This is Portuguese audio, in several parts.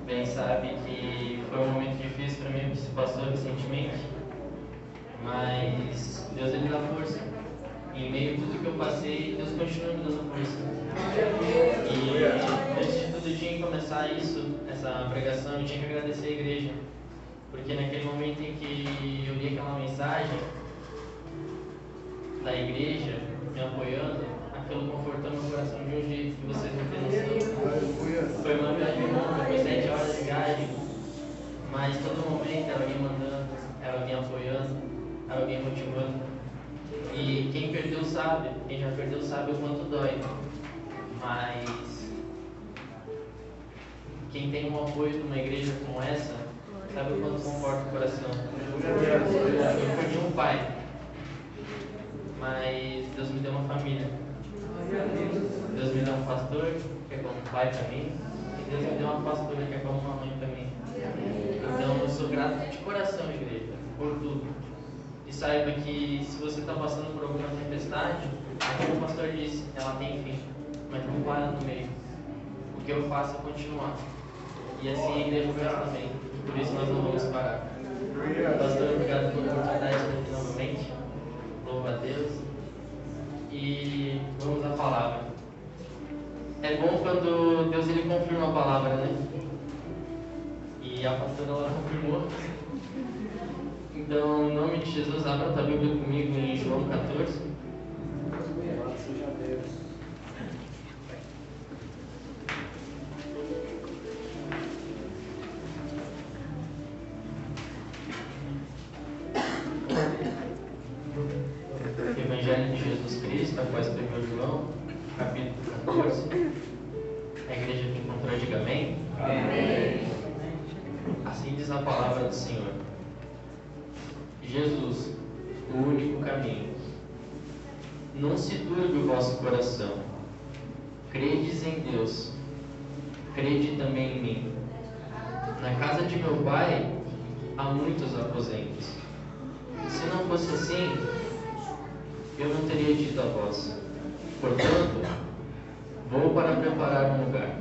bem sabe que foi um momento difícil para mim, que se passou recentemente, mas Deus ele dá força. Em meio a tudo que eu passei, Deus continua me dando força. E antes de tudo, eu tinha que começar essa pregação, eu tinha que agradecer a igreja, porque naquele momento em que eu li aquela mensagem da igreja me apoiando, aquilo confortou meu coração de um jeito que vocês não têm noção. Foi uma viagem longa, foi 7 horas de viagem, mas todo momento era alguém mandando, era alguém apoiando, era alguém motivando. E quem perdeu sabe, quem já perdeu sabe o quanto dói, mas quem tem um apoio de uma igreja como essa, sabe o quanto conforta o coração. Eu perdi um pai, mas Deus me deu uma família. Deus me deu um pastor, que é como um pai para mim, e Deus me deu uma pastora, que é como uma mãe para mim. Então eu sou grato de coração, igreja, por tudo. E saiba que se você está passando por alguma tempestade, como o pastor disse, ela tem fim, mas não para no meio. O que eu faço é continuar. E assim a igreja faz também. Por isso nós não vamos parar. Pastor, obrigado pela oportunidade de estar aqui novamente. Louva a Deus. E vamos à palavra. É bom quando Deus ele confirma a palavra, né? E a pastora ela confirmou. Então, em nome de Jesus, abra a tua Bíblia comigo em João 14. Evangelho de Jesus Cristo, a qual escreveu João, capítulo 14. A igreja que encontrou, diga amém. Amém. Assim diz a palavra do Senhor. Jesus, o único caminho. Não se turbe o vosso coração. Credes em Deus, crede também em mim. Na casa de meu pai há muitos aposentos. Se não fosse assim, eu não teria dito a vós. Portanto, vou para preparar um lugar.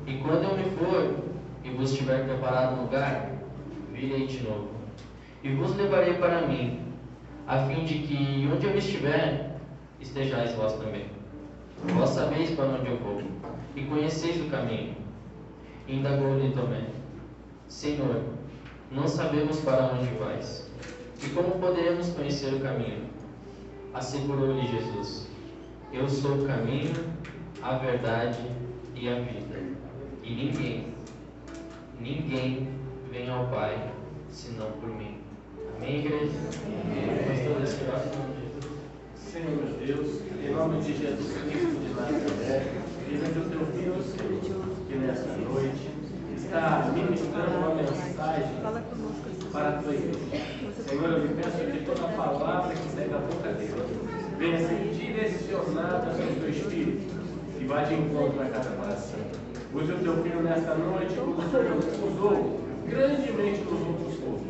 E quando eu me for e vos tiver preparado um lugar, virei de novo. E vos levarei para mim, a fim de que onde eu estiver, estejais vós também. Vós sabeis para onde eu vou, e conheceis o caminho. Indagou-lhe Tomé: Senhor, não sabemos para onde vais, e como poderemos conhecer o caminho? Assegurou-lhe Jesus: Eu sou o caminho, a verdade e a vida. E ninguém vem ao Pai, senão por mim. Amém, igreja? Senhor meu Deus, em nome de Jesus Cristo de Nazaré, diante do teu filho, Senhor, que nesta noite está ministrando uma mensagem para a tua igreja. Senhor, eu lhe peço que toda palavra que sai da boca dele venha ser direcionada pelo teu Espírito e vá de encontro a cada coração. Use o teu filho nesta noite, como o Senhor usou grandemente nos outros povos.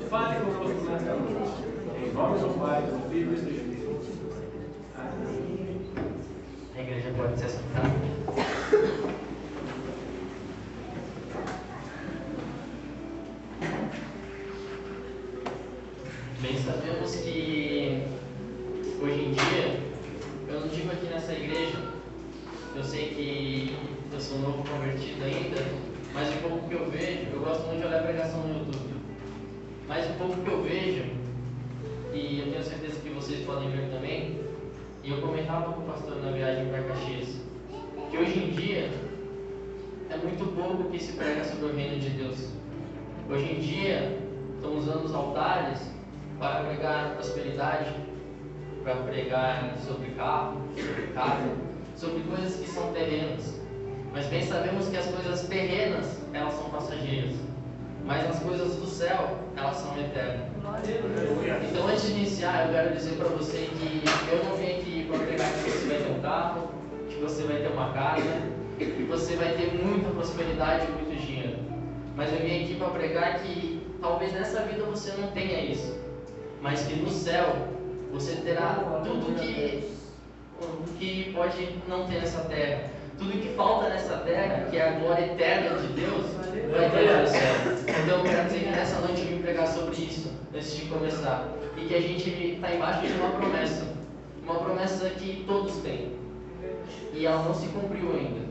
Fale conosco nesta noite. Em nome do Pai, do Filho e do Espírito. Amém. A igreja pode se assentar. Bem, sabemos que hoje em dia, eu não digo aqui nessa igreja, eu sei que eu sou novo convertido ainda, mas o pouco que eu vejo, eu gosto muito de olhar a pregação no YouTube. Mas o pouco que eu vejo, e eu tenho certeza que vocês podem ver também, e eu comentava com o pastor na viagem para Caxias, que hoje em dia é muito pouco que se prega sobre o reino de Deus. Hoje em dia estão usando os altares para pregar prosperidade, para pregar sobre carro, sobre casa, sobre coisas que são terrenas. Mas bem sabemos que as coisas terrenas, elas são passageiras, mas as coisas do céu, elas são eternas. Então, antes de iniciar, eu quero dizer para você que eu não vim aqui para pregar que você vai ter um carro, que você vai ter uma casa, que você vai ter muita prosperidade e muito dinheiro. Mas eu vim aqui para pregar que talvez nessa vida você não tenha isso, mas que no céu você terá tudo que pode não ter nessa terra. tudo que falta nessa terra, que é a glória eterna de Deus, vai ter lá no céu. Então eu quero dizer que nessa noite eu vim pregar sobre isso, antes de começar. E que a gente está embaixo de uma promessa que todos têm. E ela não se cumpriu ainda.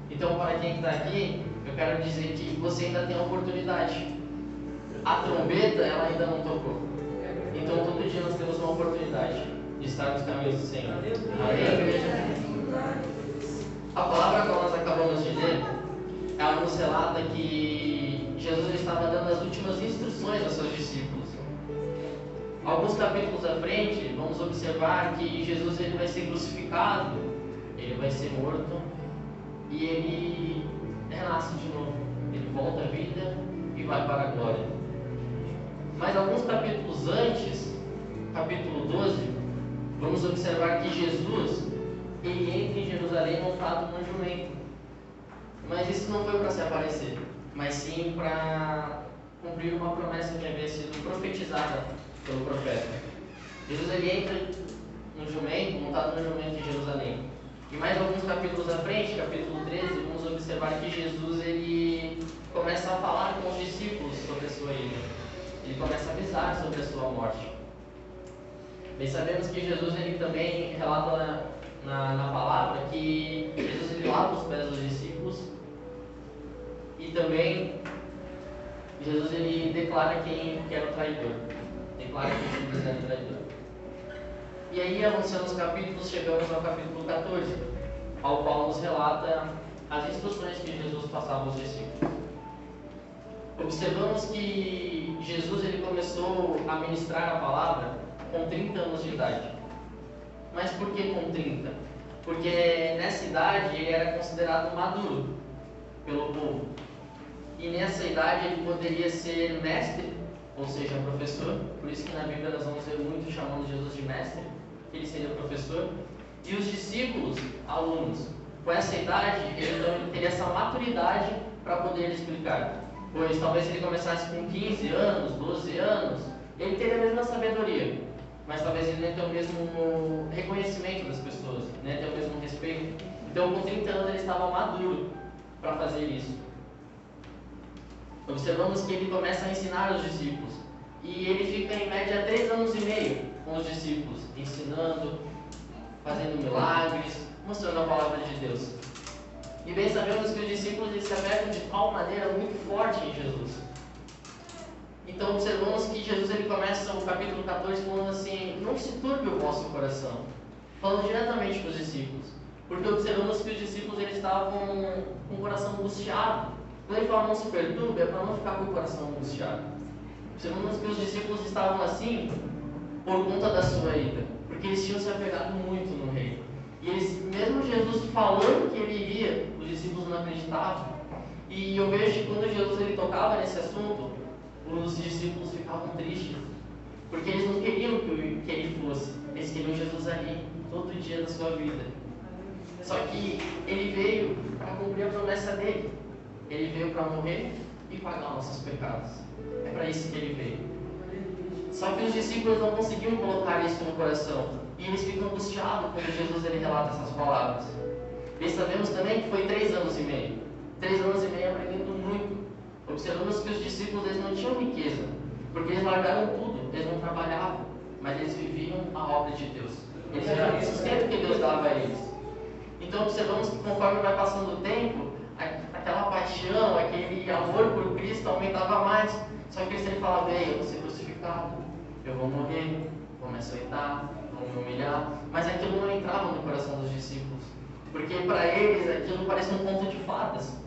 Então, para quem está aqui, eu quero dizer que você ainda tem a oportunidade. A trombeta, ela ainda não tocou. Então, todo dia nós temos uma oportunidade de estar nos caminhos do Senhor. Amém, igreja? A palavra que nós acabamos de ler, ela nos relata que Jesus estava dando as últimas instruções aos seus discípulos. Alguns capítulos à frente, vamos observar que Jesus ele vai ser crucificado, ele vai ser morto e ele renasce de novo. Ele volta à vida e vai para a glória. Mas alguns capítulos antes, capítulo 12, vamos observar que Jesus ele entra em Jerusalém montado num jumento. Mas isso não foi para se aparecer, mas sim para cumprir uma promessa que havia sido profetizada pelo profeta. Jesus ele entra no jumento, montado no jumento em Jerusalém. E mais alguns capítulos à frente, capítulo 13, vamos observar que Jesus ele começa a falar com os discípulos sobre a sua ida. Ele começa a avisar sobre a sua morte. Bem, sabemos que Jesus ele também relata na palavra que Jesus ele lava os pés dos discípulos e também Jesus ele declara quem era o traidor. Declara que Jesus era o traidor. E aí, avançando os capítulos, chegamos ao capítulo 14, ao qual nos relata as instruções que Jesus passava aos discípulos. Observamos que Jesus ele começou a ministrar a palavra com 30 anos de idade. Mas por que com 30? Porque nessa idade ele era considerado maduro pelo povo. E nessa idade ele poderia ser mestre, ou seja, professor. Por isso que na Bíblia nós vamos ver muito chamando Jesus de mestre, que ele seria professor. E os discípulos, alunos. Com essa idade, ele teria essa maturidade para poder explicar. Pois talvez se ele começasse com 15 anos, 12 anos, ele teria a mesma sabedoria. Mas talvez ele não tenha o mesmo reconhecimento das pessoas, não tenha o mesmo respeito. Então, com 30 anos, ele estava maduro para fazer isso. Observamos que ele começa a ensinar os discípulos. E ele fica, em média, 3 anos e meio com os discípulos, ensinando, fazendo milagres, mostrando a palavra de Deus. E bem sabemos que os discípulos eles se apegam de tal maneira muito forte em Jesus. Então observamos que Jesus ele começa o capítulo 14 falando assim: não se turbe o vosso coração, falando diretamente para os discípulos, porque observamos que os discípulos eles estavam com o coração angustiado. Quando ele fala não se perturbe, é para não ficar com o coração angustiado. Observamos que os discípulos estavam assim por conta da sua ida, porque eles tinham se apegado muito no rei. E eles, mesmo Jesus falando que ele iria, os discípulos não acreditavam. E eu vejo que quando Jesus ele tocava nesse assunto, os discípulos ficavam tristes, porque eles não queriam que ele fosse, eles queriam Jesus ali, todo dia da sua vida. Só que ele veio para cumprir a promessa dele, ele veio para morrer e pagar nossos pecados, é para isso que ele veio. Só que os discípulos não conseguiam colocar isso no coração, e eles ficam angustiados quando Jesus ele relata essas palavras. E sabemos também que foi 3 anos e meio, 3 anos e meio aprendendo muito. Observamos que os discípulos eles não tinham riqueza, porque eles largaram tudo, eles não trabalhavam, mas eles viviam a obra de Deus. Eles viviam o sustento que Deus dava a eles. Então observamos que conforme vai passando o tempo, aquela paixão, aquele amor por Cristo aumentava mais. Só que eles sempre falavam: ei, eu vou ser crucificado, eu vou morrer, vou me açoitar, vou me humilhar. Mas aquilo não entrava no coração dos discípulos, porque para eles aquilo parecia um conto de fadas.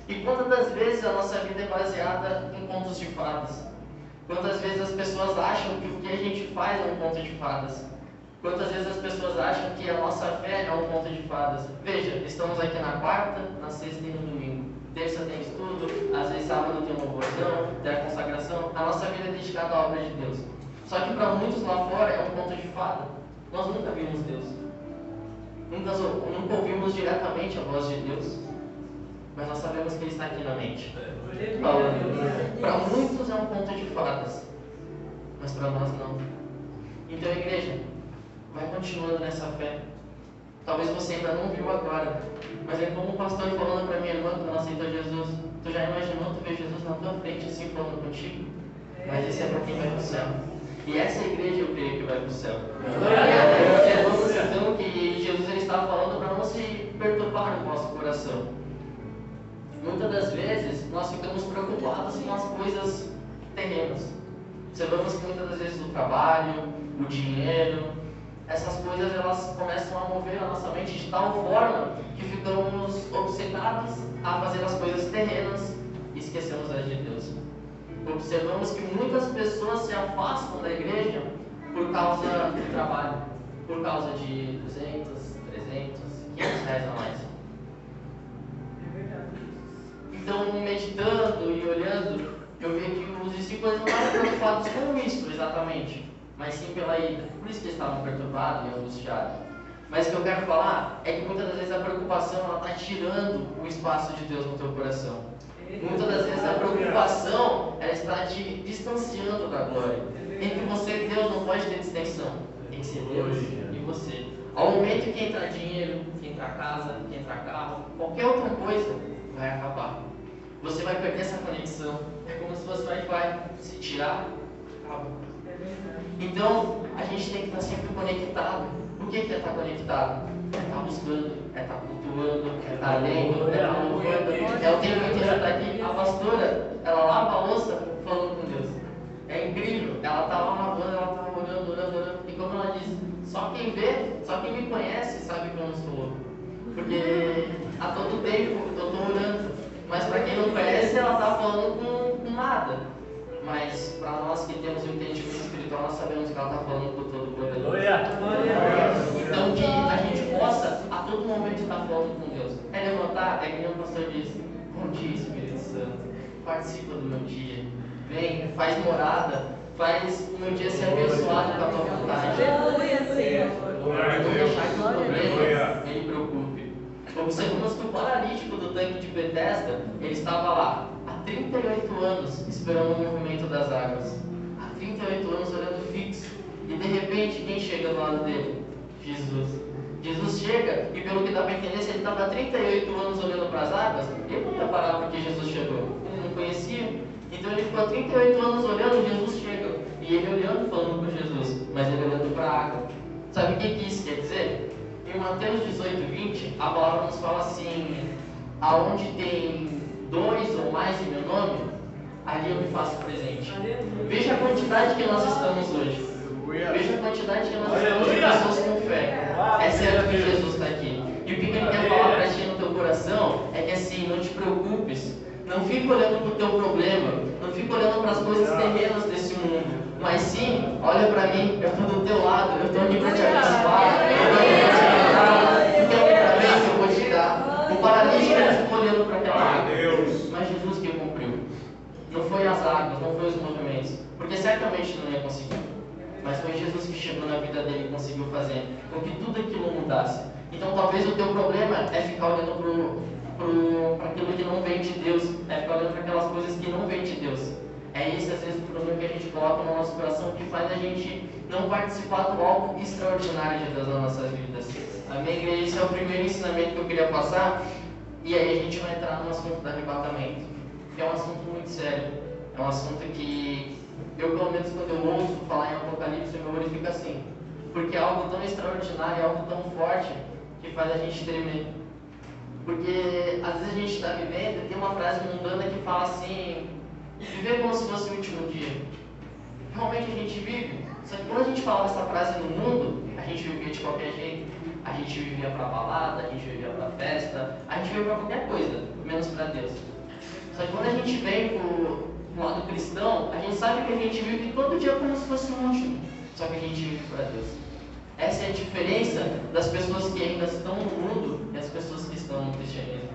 E quantas das vezes a nossa vida é baseada em contos de fadas? Quantas vezes as pessoas acham que o que a gente faz é um conto de fadas? Quantas vezes as pessoas acham que a nossa fé é um conto de fadas? Veja, estamos aqui na quarta, na sexta e no domingo. Terça tem estudo, às vezes sábado tem uma louvação, tem a consagração. A nossa vida é dedicada à obra de Deus. Só que para muitos lá fora é um conto de fada. Nós nunca vimos Deus. Nunca ouvimos diretamente a voz de Deus. Mas nós sabemos que Ele está aqui na mente. Para muitos é um conto de fadas, mas para nós não. Então, igreja, vai continuando nessa fé. Talvez você ainda não viu agora, mas é como o pastor falando para minha irmã quando ela aceitou Jesus. Tu já imaginou tu ver Jesus na tua frente assim falando contigo? Mas isso é para quem vai para o céu. E essa igreja eu creio que vai para o céu. Observamos então que Jesus ele estava falando para não se perturbar no nosso coração. Muitas das vezes nós ficamos preocupados com as coisas terrenas. Observamos que muitas das vezes o trabalho, o dinheiro, essas coisas elas começam a mover a nossa mente de tal forma que ficamos obcecados a fazer as coisas terrenas e esquecemos as de Deus. Observamos que muitas pessoas se afastam da igreja por causa do trabalho, por causa de 200, 300, 500 reais a mais. Então, meditando e olhando, eu vi que os discípulos não estavam preocupados com isso exatamente, mas sim pela ida. Por isso que eles estavam perturbados e angustiados. Mas o que eu quero falar é que muitas das vezes a preocupação está tirando o espaço de Deus no teu coração. Muitas das vezes a preocupação ela está te distanciando da glória. Entre você e Deus não pode ter distensão. Tem que ser Deus e você. Ao momento que entrar dinheiro, que entrar casa, que entrar carro, qualquer outra coisa vai acabar. Você vai perder essa conexão. É como se fosse Wi-Fi. Se tirar, acaba. Então, a gente tem que estar sempre conectado. O que é estar conectado? É estar buscando, é estar cultuando, é estar lendo, é estar louvando. É o tempo inteiro estar aqui. A pastora, ela lava a louça falando com Deus. É incrível. Ela está lá lavando, ela está orando. E como ela diz, só quem vê, só quem me conhece sabe que eu não estou louco. Porque a todo tempo eu estou orando. Mas para quem não conhece, ela está falando com nada. Mas para nós que temos o entendimento espiritual, nós sabemos que ela está falando com todo o poderoso. Então que a gente possa a todo momento estar falando com Deus. É levantar, é que nem o pastor disse, bom dia Espírito Santo, participa do meu dia, vem, faz morada, faz o meu dia ser abençoado com a tua vontade. Não deixar que o problema ele preocupe. Observamos que o paralítico do tanque de Betesda, ele estava lá há 38 anos esperando o movimento das águas. Há 38 anos olhando fixo. E de repente, quem chega do lado dele? Jesus. Jesus chega e pelo que dá para entender, se ele estava há 38 anos olhando para as águas, ele não ia parar porque Jesus chegou. Ele não conhecia. Então ele ficou há 38 anos olhando, Jesus chega. E ele olhando, falando com Jesus, mas ele olhando para a água. Sabe o que isso quer dizer? Em Mateus 18:20, a palavra nos fala assim: aonde tem 2 ou mais em meu nome, ali eu me faço presente. Veja a quantidade que nós estamos hoje. Veja a quantidade que nós estamos de pessoas com fé. É certo que Jesus está aqui. E o que ele quer falar para ti no teu coração é que assim, não te preocupes. Não fique olhando para o teu problema. Não fique olhando para as coisas terrenas desse mundo. Mas sim, olha para mim, eu estou do teu lado, eu estou aqui para te abençoar. Eu vou te dar. O paralítico ficou olhando para aquela água. Mas Jesus que cumpriu. Não foi as águas, não foi os movimentos. Porque certamente não ia conseguir. Mas foi Jesus que chegou na vida dele e conseguiu fazer com que tudo aquilo mudasse. Então talvez o teu problema é ficar olhando para aquilo que não vem de Deus. É ficar olhando para aquelas coisas que não vêm de Deus. É esse às vezes o problema que a gente coloca no nosso coração, que faz a gente não participar do algo extraordinário de Deus nas nossas vidas. A minha igreja, esse é o primeiro ensinamento que eu queria passar. E aí a gente vai entrar no assunto do arrebatamento, que é um assunto muito sério. É um assunto que eu, pelo menos quando eu ouço falar em Apocalipse, meu olho fica assim. Porque é algo tão extraordinário, é algo tão forte, que faz a gente tremer. Porque às vezes a gente está vivendo, tem uma frase mundana que fala assim: viver como se fosse o último dia. Realmente a gente vive. Só que quando a gente falava essa frase no mundo, a gente vivia de qualquer jeito. A gente vivia para balada, a gente vivia para festa, a gente vivia para qualquer coisa, menos para Deus. Só que quando a gente vem pro lado cristão, a gente sabe que a gente vive todo dia como se fosse o último. Só que a gente vive para Deus. Essa é a diferença das pessoas que ainda estão no mundo e as pessoas que estão no cristianismo.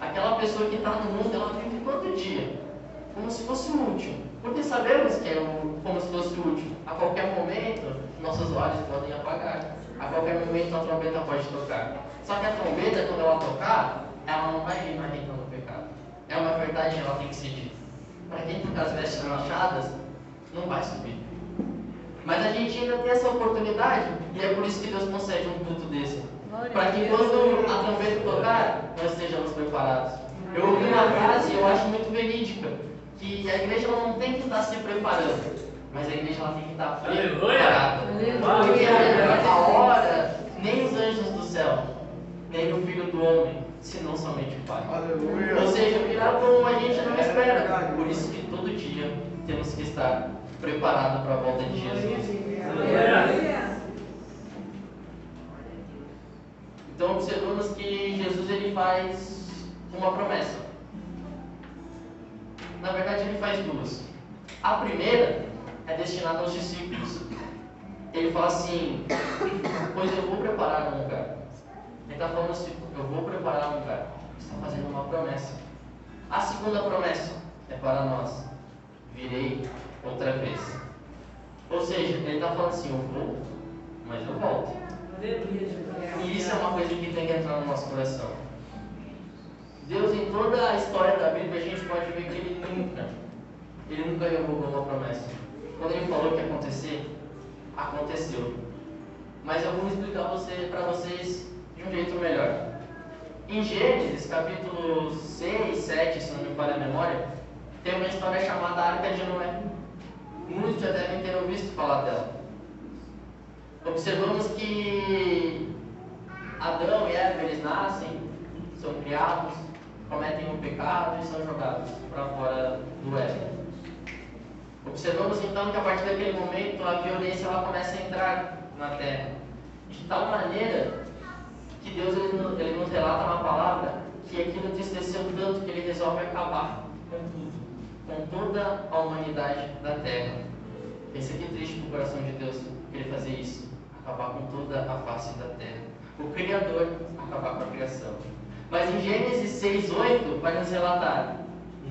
Aquela pessoa que está no mundo, ela vive todo dia como se fosse o último. Porque sabemos que é como se fosse o último. A qualquer momento, nossos olhos podem apagar. A qualquer momento, a trombeta pode tocar. Só que a trombeta, quando ela tocar, ela não vai ir mais rentando o pecado. É uma verdade, ela tem que ser dita. Para quem está com as vestes manchadas, não vai subir. Mas a gente ainda tem essa oportunidade, e é por isso que Deus concede um culto desse. para que quando a trombeta tocar, nós estejamos preparados. Eu ouvi uma frase, eu acho muito verídica, que a igreja ela não tem que estar se preparando, mas a igreja ela tem que estar preparada. Porque a hora, nem os anjos do céu, nem o Filho do Homem, senão somente o Pai. Ou seja, virar como a gente não espera. Por isso que todo dia temos que estar preparados para a volta de Jesus. Então observamos que Jesus ele faz uma promessa. Na verdade ele faz duas. A primeira é destinada aos discípulos. Ele fala assim: pois eu vou preparar um lugar. Ele está falando assim: eu vou preparar um lugar. Ele está fazendo uma promessa. A segunda promessa é para nós: virei outra vez. Ou seja, ele está falando assim: eu vou, mas eu volto. E isso é uma coisa que tem que entrar no nosso coração. Deus, em toda a história da Bíblia, a gente pode ver que Ele nunca revogou uma promessa. Quando Ele falou que ia acontecer, aconteceu. Mas eu vou explicar para vocês de um jeito melhor. Em Gênesis, capítulo 6, 7, se não me falha a memória, tem uma história chamada Arca de Noé. Muitos já devem ter ouvido falar dela. Observamos que Adão e Eva, eles nascem, são criados, cometem um pecado e são jogados para fora do Éden. Observamos então que a partir daquele momento a violência ela começa a entrar na terra, de tal maneira que Deus ele nos relata na palavra que aquilo entristeceu tanto que ele resolve acabar com tudo, com toda a humanidade da terra. Pensa que triste para o coração de Deus que ele fazer isso, acabar com toda a face da terra. O Criador acabar com a criação. Mas em Gênesis 6:8 vai nos relatar: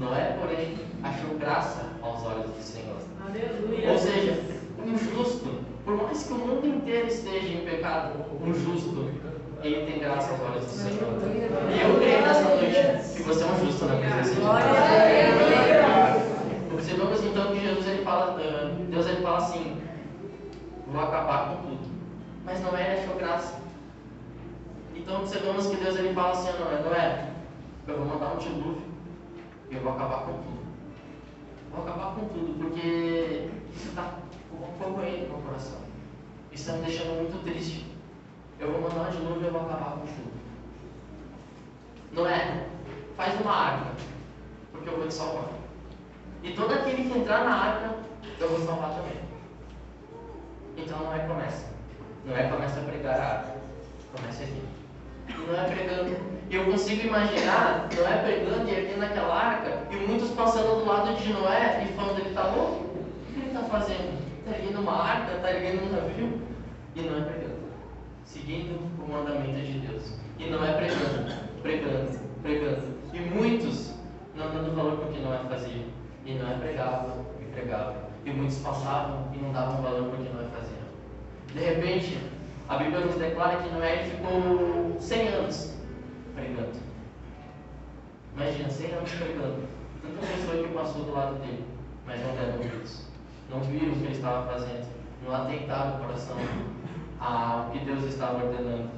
Noé, porém, achou graça aos olhos do Senhor. Aleluia. Ou seja, um justo, por mais que o mundo inteiro esteja em pecado, um justo, ele tem graça aos olhos do Senhor. E eu creio nessa noite que você é um justo na presença de Deus. Observamos então que Deus ele fala assim: vou acabar com tudo. Mas Noé achou graça. Então observamos que Deus ele fala assim: Noé, eu vou mandar um dilúvio e eu vou acabar com tudo. Vou acabar com tudo, porque isso está corroendo meu coração. Isso está me deixando muito triste. Eu vou mandar um dilúvio e eu vou acabar com tudo. Noé, faz uma arca, porque eu vou te salvar. E todo aquele que entrar na arca, eu vou salvar também. Então Noé começa a pregar a arca. Começa aqui. E Noé pregando. E eu consigo imaginar Noé pregando e aqui naquela arca, e muitos passando do lado de Noé e falando: ele está louco? O que ele está fazendo? Está erguendo uma arca? Está erguendo um navio? E Noé pregando, seguindo o mandamento de Deus. E Noé pregando. E muitos não dando valor para o que Noé fazia. E Noé pregava. E muitos passavam e não davam valor para o que Noé fazia. De repente, a Bíblia nos declara que Noé ficou 100 anos pregando. Imagina, 100 anos pregando. Tanta pessoa que passou do lado dele, mas não deram ouvidos. Não viram o que ele estava fazendo. Não atentaram o coração ao que Deus estava ordenando.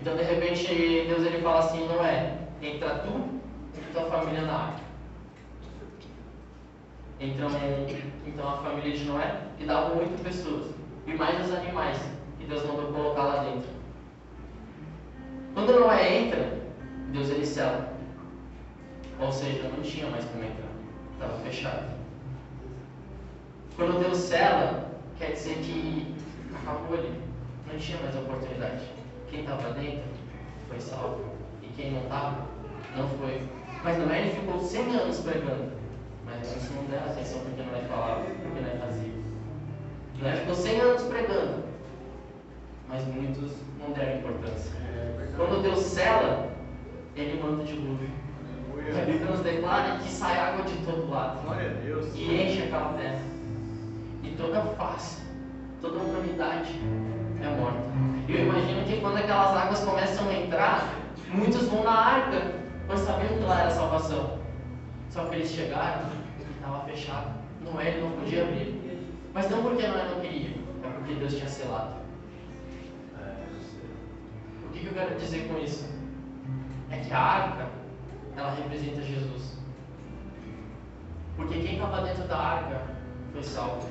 Então, de repente, Deus ele fala assim: Noé, entra tu e tua família na arca. Então a família de Noé, que dava 8 pessoas, e mais os animais que Deus mandou colocar lá dentro. Quando Noé entra, Deus ele sela. Ou seja, não tinha mais como entrar, estava fechado. Quando Deus sela, quer dizer que acabou ali, não tinha mais oportunidade. Quem estava dentro foi salvo, e quem não estava, não foi. Mas Noé ele ficou 100 anos pregando, mas eles não deram atenção porque Noé falava, porque Noé fazia. Noé ficou 100 anos pregando, mas muitos não deram importância. Quando Deus sela, ele manda o dilúvio. A Bíblia nos declara que sai água de todo lado e enche aquela terra. E toda face, toda a humanidade é morta. E eu imagino que quando aquelas águas começam a entrar, muitos vão na arca, pois sabiam que lá era a salvação. Só que eles chegaram e estava fechado. Noé ele não podia abrir. Mas não porque Noé não queria, é porque Deus tinha selado. que eu quero dizer com isso? É que a arca, ela representa Jesus. Porque quem estava dentro da arca foi salvo.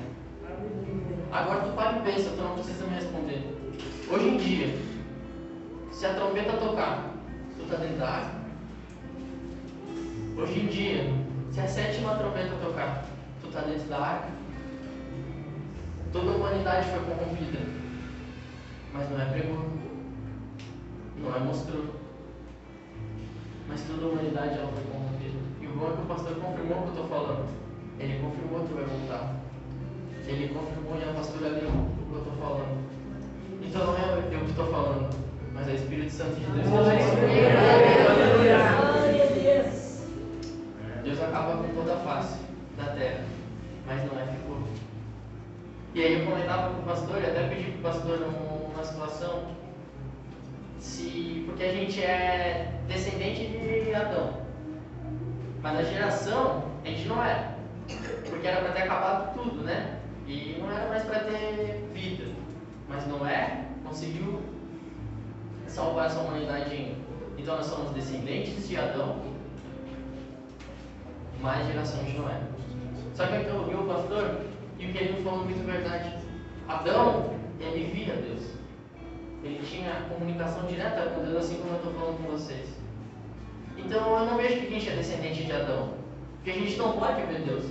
Agora tu para e pensa, tu não precisa me responder. Hoje em dia, se a trombeta tocar, tu está dentro da arca? Hoje em dia, se a 7ª trombeta tocar, tu está dentro da arca? Toda a humanidade foi corrompida, mas não é pregou, não é mostrou, mas toda a humanidade ela foi corrompida. E o bom é que o pastor confirmou o que eu estou falando. Ele confirmou que vai voltar. Ele confirmou e a pastora leu o que eu estou falando. Então não é eu que estou falando, mas é o Espírito Santo de Deus que Deus acaba com toda a face da terra, mas não é ficou. E aí eu comentava com o pastor, e até pedi para o pastor uma situação, porque a gente é descendente de Adão, mas a geração a gente não é, porque era para ter acabado tudo, né? E não era mais para ter vida, mas Noé conseguiu salvar essa humanidade ainda. Então nós somos descendentes de Adão, mais geração de Noé. Só que aqui eu ouvi o pastor e o que ele falou muito verdade. Adão, ele via Deus. Ele tinha comunicação direta com Deus, assim como eu estou falando com vocês. Então eu não vejo que a gente é descendente de Adão, porque a gente não pode ver Deus.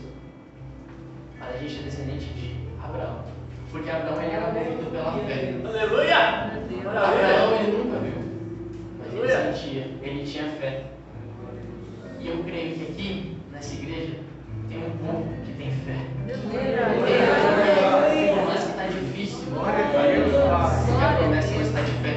Mas a gente é descendente de Abraão, porque Abraão ele era movido pela fé. Aleluia! Abraão ele nunca viu, mas ele sentia, ele tinha fé. E eu creio que aqui, nessa igreja, tem um povo que tem fé. Por mais que está difícil, porque a promessa ela está de pé.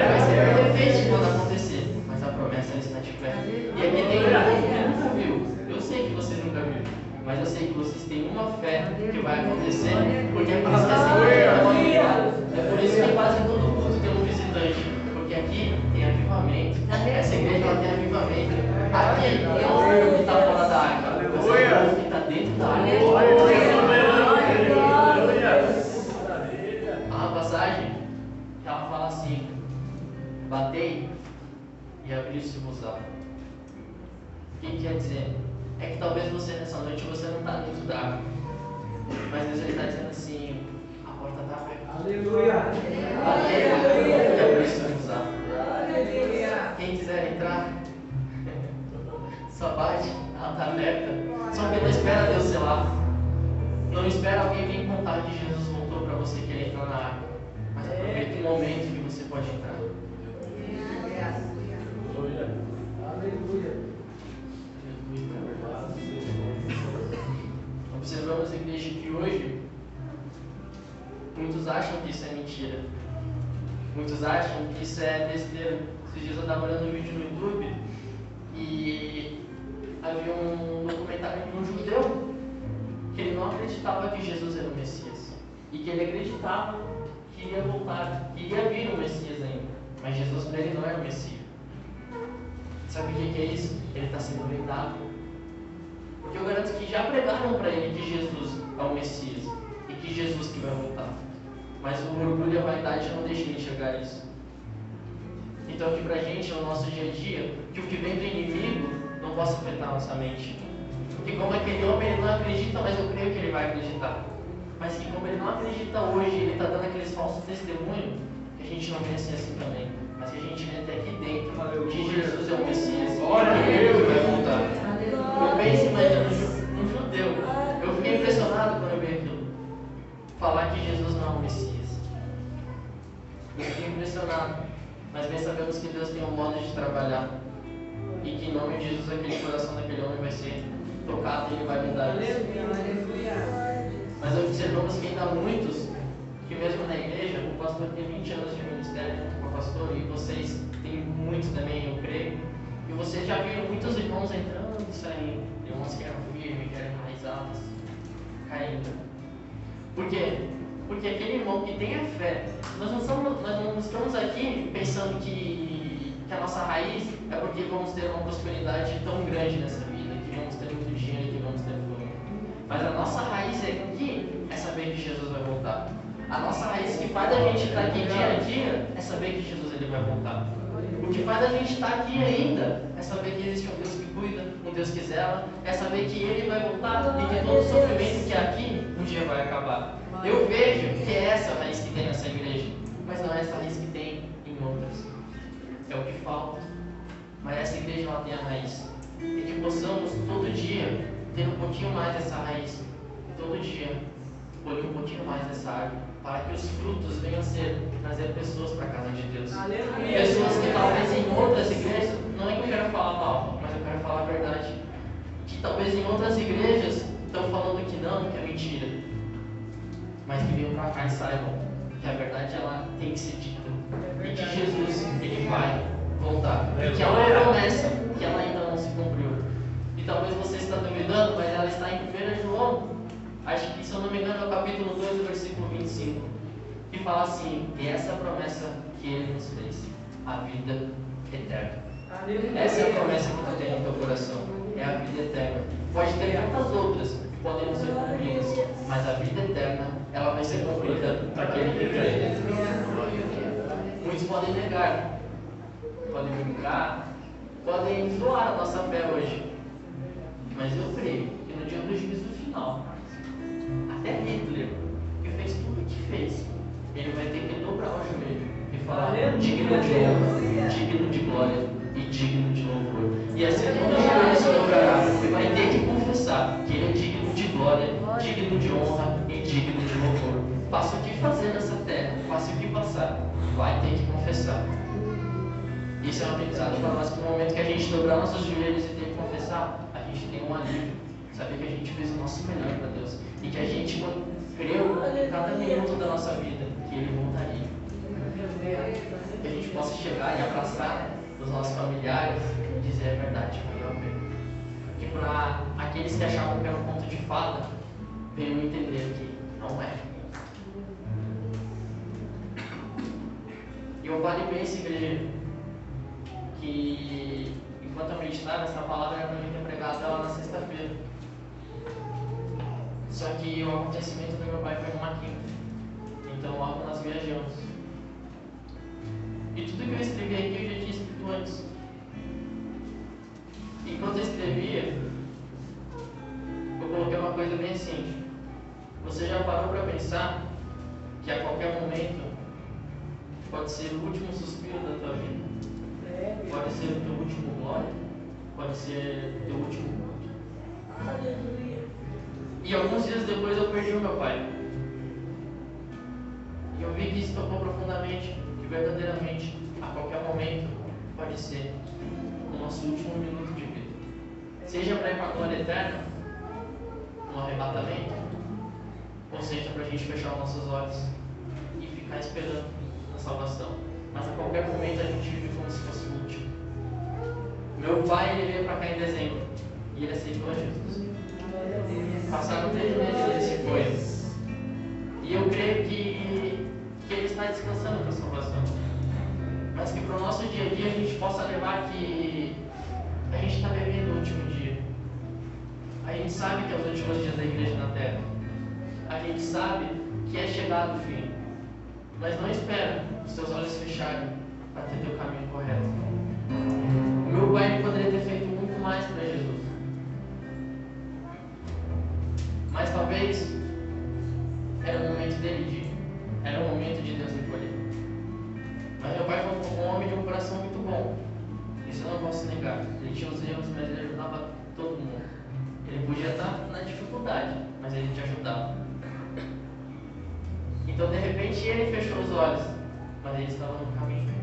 Vai ser perfeito quando acontecer, mas a promessa ela está de pé. E aqui tem um povo que nunca viu. Eu sei que vocês nunca viram, mas eu sei que vocês têm uma fé que vai acontecer, porque é por isso que essa igreja é uma vida. É por isso que quase todo culto tem um visitante, porque aqui tem avivamento. Essa igreja ela tem avivamento. Aqui não é o povo que está fora da arca, mas é o povo que está dentro da arca. Há uma passagem que ela fala assim: batei e abriu-se-vos-á. O que quer dizer? É que talvez você nessa noite você não está dentro da arca, mas Deus está dizendo assim: a porta está aberta. Aleluia! Batei e abriu-se-vos-á. Quem quiser entrar, só bate, ela está aberta. Só que não espera Deus selar. Não espera alguém vir contar que Jesus voltou para você querer entrar na arca. Mas aproveita o momento que você pode entrar. Aleluia! Observamos a igreja que hoje muitos acham que isso é mentira. Muitos acham que isso é besteira. Esses dias eu estava olhando um vídeo no YouTube e havia um documentário de um judeu que ele não acreditava que Jesus era o Messias e que ele acreditava que iria voltar, que iria vir o Messias ainda, mas Jesus para ele não era o Messias. Sabe o que é isso? Ele está sendo vendado, porque eu garanto que já pregaram para ele que Jesus é o Messias e que Jesus que vai voltar, mas o orgulho e a vaidade não deixam de enxergar isso. Então aqui pra gente, no nosso dia a dia, que o que vem do inimigo não possa afetar a nossa mente. Porque como aquele homem ele não acredita, mas eu creio que ele vai acreditar. Mas que como ele não acredita hoje, ele está dando aqueles falsos testemunhos, que a gente não pense assim também. Mas que a gente vê até aqui dentro que Jesus é o Messias. Que ele vai voltar. Eu penso, imagina, um judeu. Eu fiquei impressionado quando eu vi aquilo. Falar que Jesus não é o Messias. Eu fiquei impressionado. Mas bem sabemos que Deus tem um modo de trabalhar. E que em nome de Jesus aquele coração daquele homem vai ser tocado e ele vai mudar isso. Mas observamos que ainda há muitos, que mesmo na igreja, o pastor tem 20 anos de ministério junto com o pastor, e vocês têm muitos também, eu creio. E vocês já viram muitos irmãos entrando e saindo. Irmãos que eram firmes, que eram enraizados, caindo. Por quê? Porque aquele irmão que tem a fé, nós não estamos aqui pensando que a nossa raiz é porque vamos ter uma prosperidade tão grande nessa vida, que vamos ter muito dinheiro, que vamos ter fome. Mas a nossa raiz é saber que Jesus vai voltar. A nossa raiz que faz a gente estar aqui dia a dia é saber que Jesus ele vai voltar. O que faz a gente estar aqui ainda é saber que existe um Deus que cuida, um Deus que zela, é saber que Ele vai voltar e que todo o sofrimento que é aqui um dia vai acabar. Eu vejo que é essa a raiz que tem nessa igreja, mas não é essa raiz que tem em outras. É o que falta. Mas essa igreja ela tem a raiz. E que possamos todo dia ter um pouquinho mais dessa raiz. Todo dia colher um pouquinho mais dessa árvore, para que os frutos venham a trazer pessoas para a casa de Deus. Aleluia. Pessoas que talvez em outras igrejas, não é que eu quero falar mal, mas eu quero falar a verdade, que talvez em outras igrejas estão falando que não, que é mentira, mas que venham para cá e saibam que a verdade ela tem que ser dita, e que Jesus ele vai voltar, e que há uma promessa que ela ainda não se cumpriu. E talvez você está duvidando, mas ela está em 1 João. Acho que, se eu não me engano, é o capítulo 2, versículo 25, que fala assim: e essa é a promessa que Ele nos fez, a vida eterna. Essa é a promessa que tu tem no teu coração, é a vida eterna. Pode ter tantas outras que podem não ser cumpridas, mas a vida eterna, ela vai ser cumprida para aquele que crê. Muitos podem negar, podem brincar, podem zoar a nossa fé hoje, mas eu creio que no dia do juízo final, até Hitler, que fez tudo o que fez, ele vai ter que dobrar o joelho e falar: digno de honra, digno de glória e digno de louvor. E assim todo joelho se dobrará e vai ter que confessar que ele é digno de glória, digno de honra e digno de louvor. Faça o que fazer nessa terra, faça o que passar, vai ter que confessar. Isso é um aprendizado para nós, que no momento que a gente dobrar nossos joelhos e ter que confessar, a gente tem um alívio, saber que a gente fez o nosso melhor para Deus. E que a gente creu em cada minuto da nossa vida que Ele voltaria. Que a gente possa chegar e abraçar os nossos familiares e dizer a verdade, valeu a pena. E para aqueles que achavam que era um conto de fada, venham entender que não é. E eu vale bem esse igreja, que enquanto eu meditava, essa palavra era para mim ter pregado ela na sexta-feira. Só que o acontecimento do meu pai foi numa quinta. Então logo nós viajamos. E tudo que eu escrevi aqui eu já tinha escrito antes. Enquanto eu escrevia, eu coloquei uma coisa bem simples. Você já parou para pensar que a qualquer momento pode ser o último suspiro da tua vida? Pode ser o teu último glória? Pode ser o teu último culto? Aleluia. E alguns dias depois eu perdi o meu pai. E eu vi que isso tocou profundamente, que verdadeiramente, a qualquer momento, pode ser o nosso último minuto de vida. Seja para ir para a glória eterna, no arrebatamento, ou seja para a gente fechar os nossos olhos e ficar esperando a salvação. Mas a qualquer momento a gente vive como se fosse o último. Meu pai ele veio para cá em dezembro e ele aceitou a Jesus. Passaram 3 meses e ele se foi. E eu creio que ele está descansando para a salvação. Mas que para o nosso dia a dia a gente possa levar que a gente está vivendo o último dia. A gente sabe que é os últimos dias da igreja na terra. A gente sabe que é chegado o fim. Mas não espera os seus olhos fecharem para ter teu caminho correto. O meu pai poderia ter feito muito mais para Jesus. Mas talvez era o momento dele de ir. Era o momento de Deus recolher. Mas meu pai foi um homem de um coração muito bom. Isso eu não posso negar. Ele tinha os erros, mas ele ajudava todo mundo. Ele podia estar na dificuldade, mas ele te ajudava. Então, de repente, ele fechou os olhos, mas ele estava no caminho.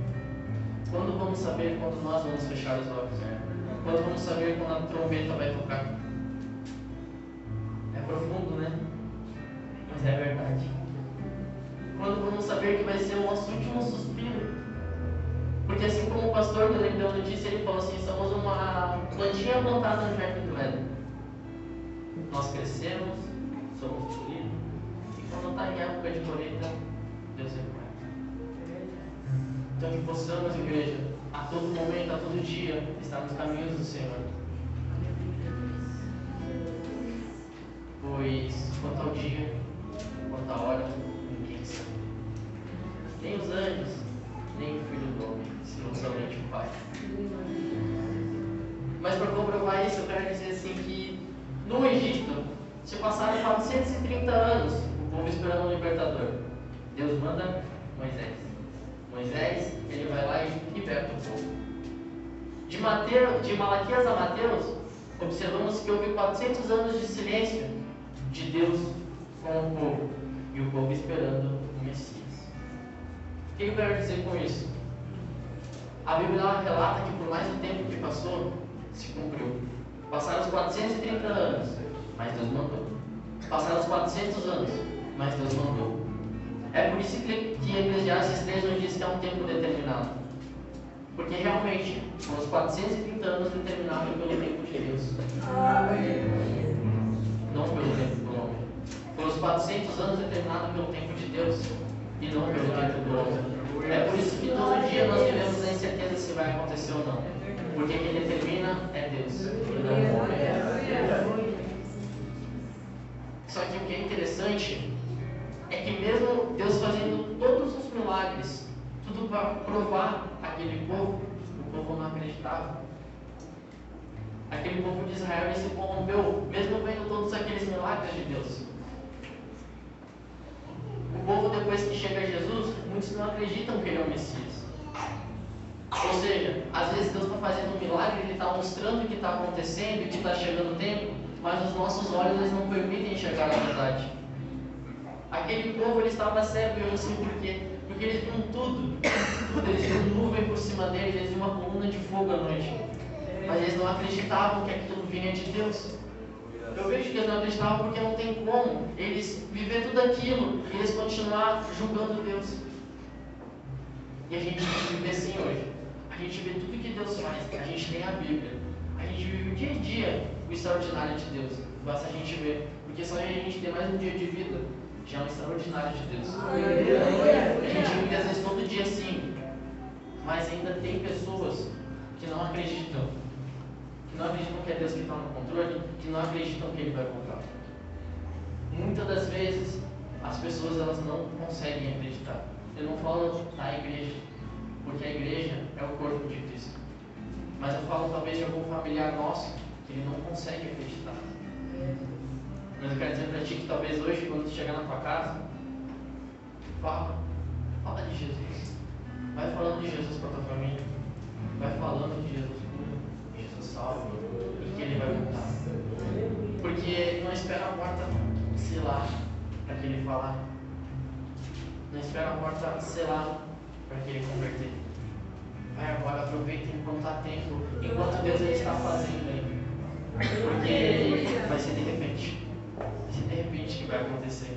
Quando vamos saber quando nós vamos fechar os olhos? Quando vamos saber quando a trombeta vai tocar? É profundo, né? Mas é verdade. Quando vamos saber que vai ser o nosso último suspiro? Porque assim como o pastor me lembrou notícia, ele falou assim: somos uma plantinha plantada no jardim do Éden. Nós crescemos, somos colhidos. Quando está em época de colheita, Deus recolhe. Então que possamos, igreja, a todo momento, a todo dia, estar nos caminhos do Senhor. Pois quanto ao dia, quanto à hora, ninguém sabe. Se passaram 430 anos, o povo esperando o libertador. Deus manda Moisés. Moisés, ele vai lá e liberta o povo. De Malaquias a Mateus, observamos que houve 400 anos de silêncio de Deus com o povo. E o povo esperando o Messias. O que eu quero dizer com isso? A Bíblia relata que por mais o tempo que passou, se cumpriu. Passaram os 430 anos, mas Deus mandou. Passaram os 400 anos, mas Deus mandou. É por isso que Eclesiastes 3 nos diz que é um tempo determinado. Porque realmente, foram os 430 anos determinados pelo tempo de Deus. Não pelo tempo do homem. Foram os 400 anos determinados pelo tempo de Deus e não pelo tempo do homem. É por isso que todo dia nós vivemos a incerteza se vai acontecer ou não. Porque quem determina é Deus, e não o homem. Só que o que é interessante é que mesmo Deus fazendo todos os milagres, tudo para provar aquele povo, o povo não acreditava. Aquele povo de Israel se corrompeu, mesmo vendo todos aqueles milagres de Deus. O povo, depois que chega Jesus, muitos não acreditam que ele é o Messias. Ou seja, às vezes Deus está fazendo um milagre, Ele está mostrando o que está acontecendo, que está chegando o tempo, mas os nossos olhos eles não permitem enxergar a verdade. Aquele povo ele estava cego, e eu não sei por quê. Porque eles viam tudo. Eles viam nuvem por cima deles, eles viam uma coluna de fogo à noite. Mas eles não acreditavam que aquilo vinha de Deus. Eu vejo que eles não acreditavam porque não tem como eles viver tudo aquilo e eles continuar julgando Deus. E a gente vive assim hoje. A gente vê tudo que Deus faz. A gente tem a Bíblia. A gente vive o dia a dia o extraordinário de Deus. Basta a gente ver. Porque só a gente ter mais um dia de vida já é um extraordinário de Deus. A gente vive às vezes todo dia assim. Mas ainda tem pessoas que não acreditam. Que não acreditam que é Deus que está no controle. Que não acreditam que Ele vai voltar. Muitas das vezes as pessoas elas não conseguem acreditar. Eu não falo da igreja, porque a igreja é o corpo de Cristo. Mas eu falo talvez de algum familiar nosso que ele não consegue acreditar. Mas eu quero dizer para ti que talvez hoje, quando tu chegar na tua casa, fala de Jesus. Vai falando de Jesus para tua família. Vai falando de Jesus cura, de Jesus salva, e que Ele vai voltar. Porque não espera a porta selar para que Ele falar. Não espera a porta selar para que Ele converter. Vai agora, aproveita enquanto há tempo, enquanto Deus ele está fazendo aí. Porque vai ser de repente. Vai ser de repente que vai acontecer.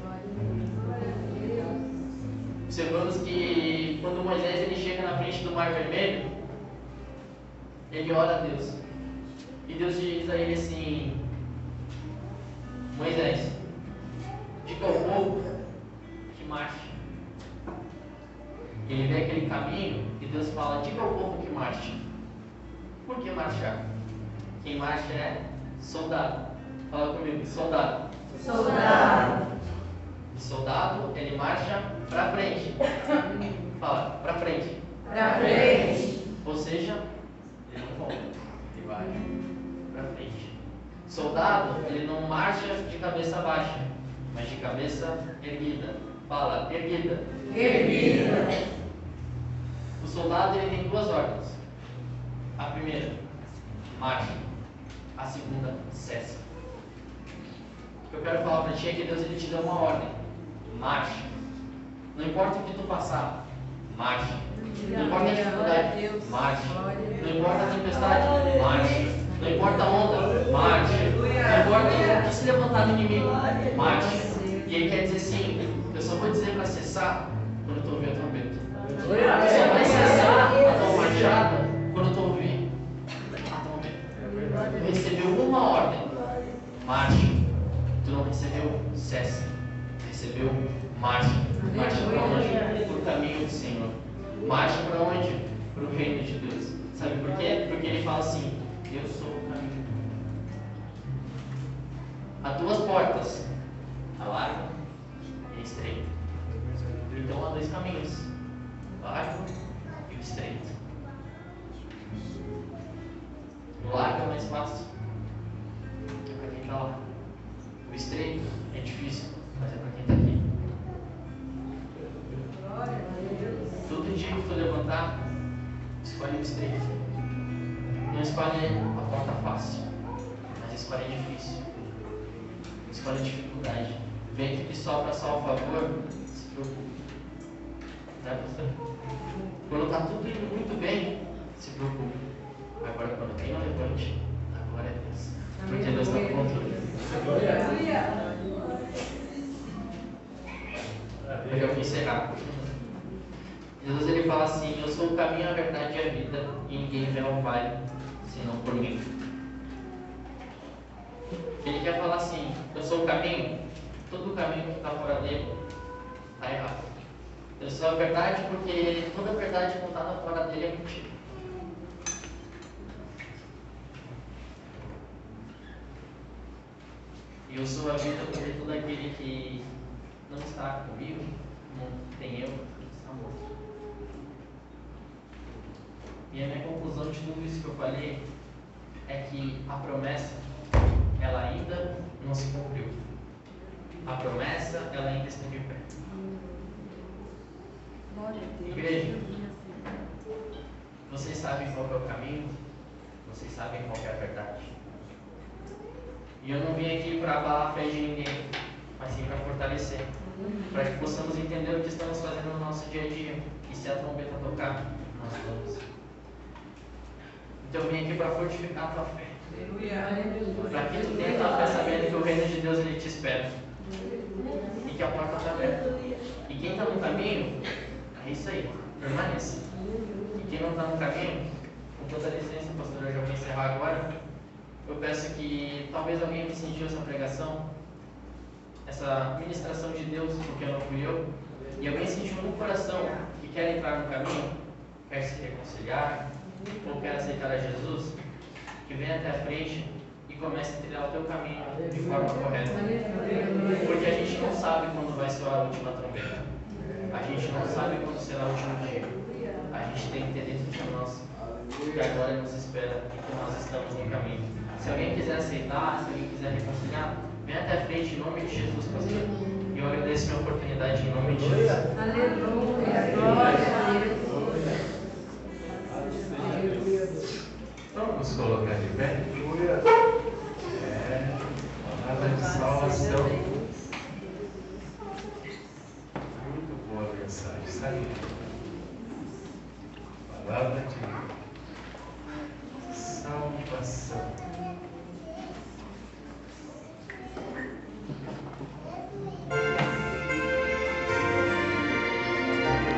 Observamos que quando Moisés ele chega na frente do Mar Vermelho, ele ora a Deus. E Deus diz a ele assim: Moisés, diga ao povo que marche. Ele vê aquele caminho e Deus fala: diga ao povo que marche. Por que marchar? Quem marcha é soldado. Fala comigo, soldado. Soldado. O soldado, ele marcha para frente. Fala, para frente. Para frente. Ou seja, ele não volta, ele vai para frente. Soldado, ele não marcha de cabeça baixa, mas de cabeça erguida. Fala, erguida. Erguida. O soldado ele tem duas ordens. A primeira, marcha. A segunda, cessa. O que eu quero falar para ti é que Deus ele te dá uma ordem. Marcha. Não importa o que tu passar, marcha. Não importa a dificuldade, marcha. Não importa a tempestade, marcha. Não importa a onda, marcha. Não importa o que se levantar do inimigo, marcha. E ele quer dizer assim: eu só vou dizer para cessar quando tu ouvir a trombeta. Tu só vai cessar a tua marchada quando tu ouvir a trombeta. Tu recebeu uma ordem, marcha. Tu não recebeu, cessa. Recebeu, marcha. Marcha para onde? Para o caminho do Senhor. Marcha para onde? Para o reino de Deus. Sabe por quê? Porque ele fala assim: eu sou o caminho. Há duas portas, a larga e a estreita. Então há dois caminhos, o largo e o estreito. O largo é mais fácil para quem está lá. O estreito é difícil, mas é para quem está aqui. Todo dia que tu levantar, escolhe o estreito. Não escolhe a porta fácil, mas escolhe difícil. Escolhe a dificuldade. Vento que sopra só ao favor, se preocupe. Né, pastor? Quando está tudo indo muito bem, se preocupe. Agora, quando tem um levante, agora é Deus. Porque Deus está no controle. Eu vou encerrar. Jesus ele fala assim: eu sou o caminho, a verdade e a vida, e ninguém vem ao Pai senão por mim. Ele quer falar assim: eu sou o caminho, todo o caminho que está fora dele está errado. Eu sou a verdade porque toda a verdade contada fora dele é mentira. E eu sou a vida porque todo aquele que não está comigo, não tem eu, está morto. E a minha conclusão de tudo isso que eu falei é que a promessa, ela ainda não se cumpriu. A promessa, ela ainda está de pé. Igreja, vocês sabem qual é o caminho? Vocês sabem qual é a verdade? E eu não vim aqui para abalar a fé de ninguém, mas sim para fortalecer. Para que possamos entender o que estamos fazendo no nosso dia a dia. E se a trombeta tocar, nós vamos. Então eu vim aqui para fortificar a tua fé. Para que tu tenha a tua fé sabendo que o reino de Deus ele te espera. E que a porta está aberta. E quem está no caminho, é isso aí, permaneça. E quem não está no caminho, com toda licença, pastor, eu já vou encerrar agora. Eu peço que talvez alguém me sentiu essa pregação, essa ministração de Deus, porque não fui eu, e alguém sentiu no coração que quer entrar no caminho, quer se reconciliar, ou quer aceitar a Jesus, que venha até a frente e comece a trilhar o teu caminho de forma correta. Porque a gente não sabe quando vai soar a última trombeta. A gente não sabe quando será o último dia. A gente tem que ter dentro de nós que agora nos espera e que nós estamos no caminho. Se alguém quiser aceitar, se alguém quiser reconciliar, vem até a frente em nome de Jesus, pastor. E eu agradeço a minha oportunidade em nome de Jesus. Aleluia. Glória a Deus. Vamos colocar de pé. Palavra de salvação.